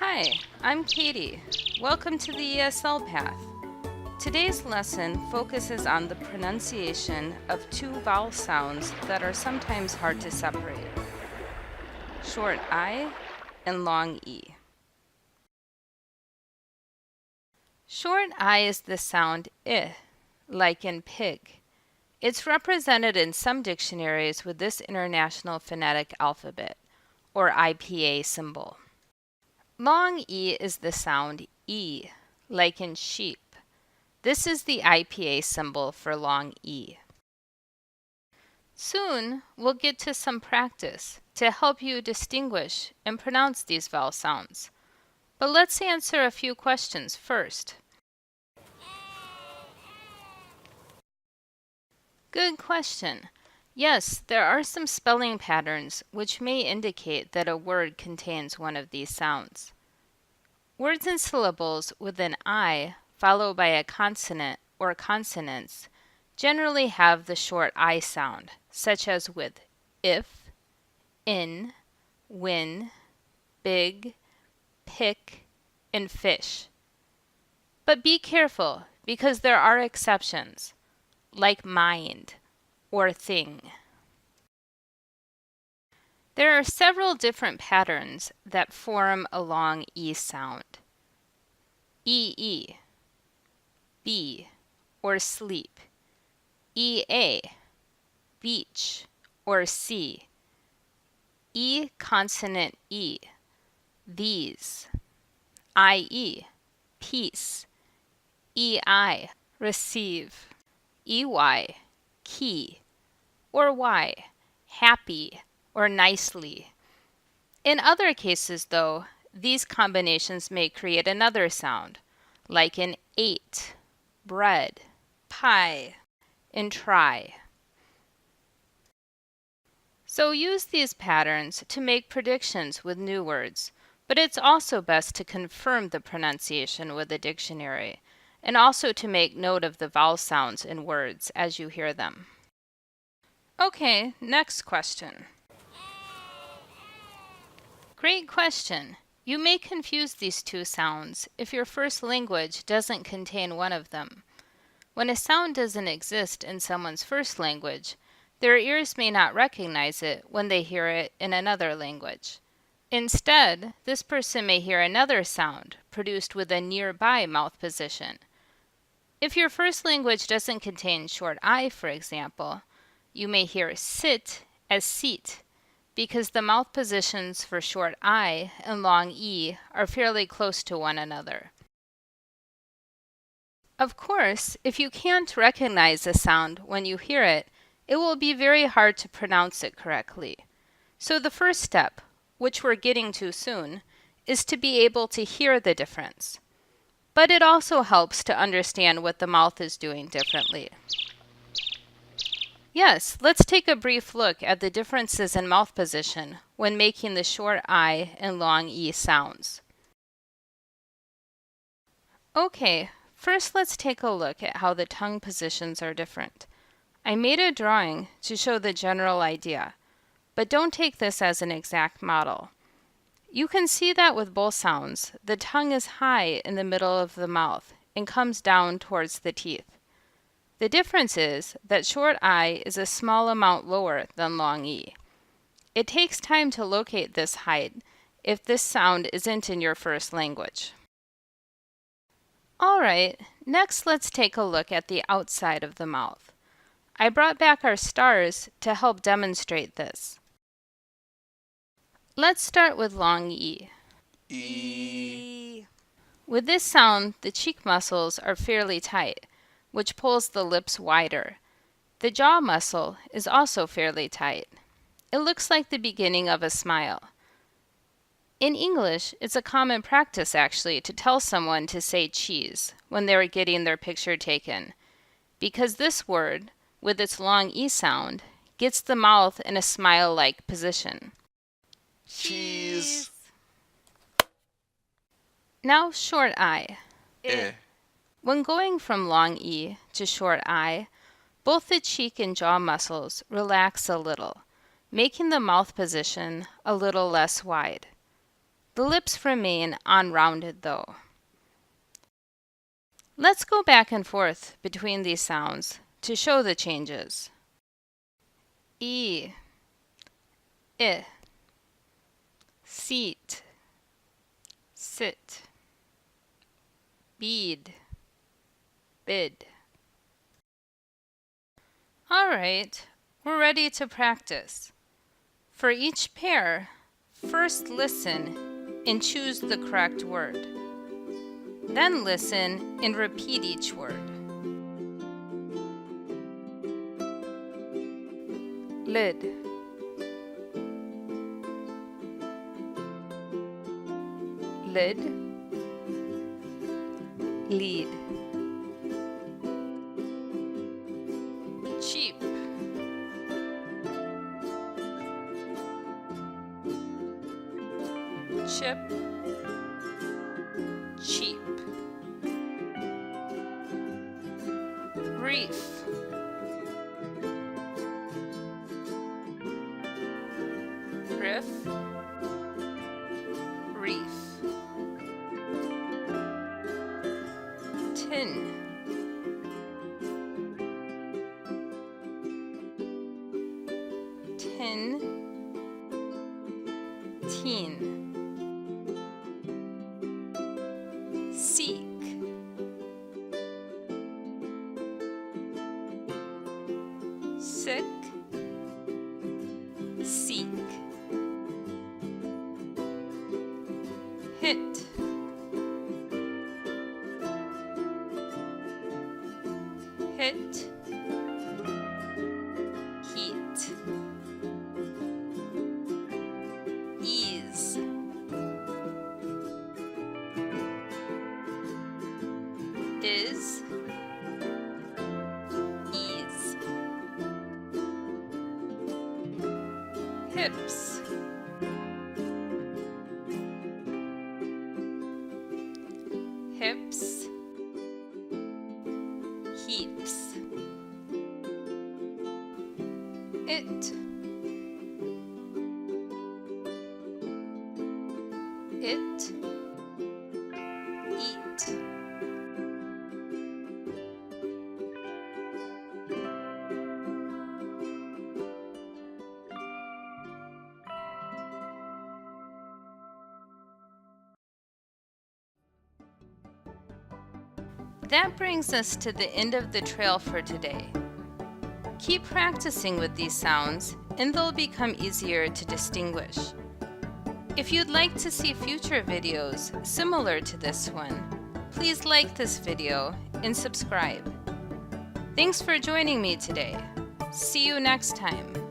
Hi, I'm Katy. Welcome to the ESL Path. Today's lesson focuses on the pronunciation of two vowel sounds that are sometimes hard to separate: short I and long E. Short I is the sound I, like in pig. It's represented in some dictionaries with this International Phonetic Alphabet, or IPA symbol. Long E is the sound E, like in sheep. This is the IPA symbol for long E. Soon, we'll get to some practice to help you distinguish and pronounce these vowel sounds. But let's answer a few questions first. Good question. Yes, there are some spelling patterns which may indicate that a word contains one of these sounds. Words and syllables with an I followed by a consonant or consonants generally have the short I sound, such as with if, in, when, big, pick, and fish. But be careful, because there are exceptions, like mind or thing. There are several different patterns that form a long E sound. EE, B, or sleep. EA, beach, or sea. E consonant E, these. IE, peace. EI, receive. EY, key. Or Y, happy or nicely. In other cases, though, these combinations may create another sound, like in ate, bread, pie, and try. So use these patterns to make predictions with new words, but it's also best to confirm the pronunciation with a dictionary, and also to make note of the vowel sounds in words as you hear them. Okay, next question. Great question. You may confuse these two sounds if your first language doesn't contain one of them. When a sound doesn't exist in someone's first language, their ears may not recognize it when they hear it in another language. Instead, this person may hear another sound produced with a nearby mouth position. If your first language doesn't contain short I, for example, you may hear sit as seat, because the mouth positions for short I and long E are fairly close to one another. Of course, if you can't recognize a sound when you hear it, it will be very hard to pronounce it correctly. So the first step, which we're getting to soon, is to be able to hear the difference. But it also helps to understand what the mouth is doing differently. Yes, let's take a brief look at the differences in mouth position when making the short I and long E sounds. Okay, first let's take a look at how the tongue positions are different. I made a drawing to show the general idea, but don't take this as an exact model. You can see that with both sounds, the tongue is high in the middle of the mouth and comes down towards the teeth. The difference is that short I is a small amount lower than long E. It takes time to locate this height if this sound isn't in your first language. Alright, next let's take a look at the outside of the mouth. I brought back our stars to help demonstrate this. Let's start with long E. E. With this sound, the cheek muscles are fairly tight, which pulls the lips wider. The jaw muscle is also fairly tight. It looks like the beginning of a smile. In English, it's a common practice actually to tell someone to say cheese when they're getting their picture taken, because this word, with its long E sound, gets the mouth in a smile-like position. Cheese. Now short I. Eh. When going from long E to short I, both the cheek and jaw muscles relax a little, making the mouth position a little less wide. The lips remain unrounded though. Let's go back and forth between these sounds to show the changes. E, I, seat, sit, bead, bid. All right, we're ready to practice. For each pair, first listen and choose the correct word. Then listen and repeat each word. Lid, lid, lead. Cheap, chip, cheap. Reef, riff, reef. Tin, tin, teen. Seek, sick, seek. Hit, hit, heat. Ease, is, ease. Hips, hips, heaps. It, it, eat. That brings us to the end of the trail for today. Keep practicing with these sounds and they'll become easier to distinguish. If you'd like to see future videos similar to this one, please like this video and subscribe. Thanks for joining me today. See you next time.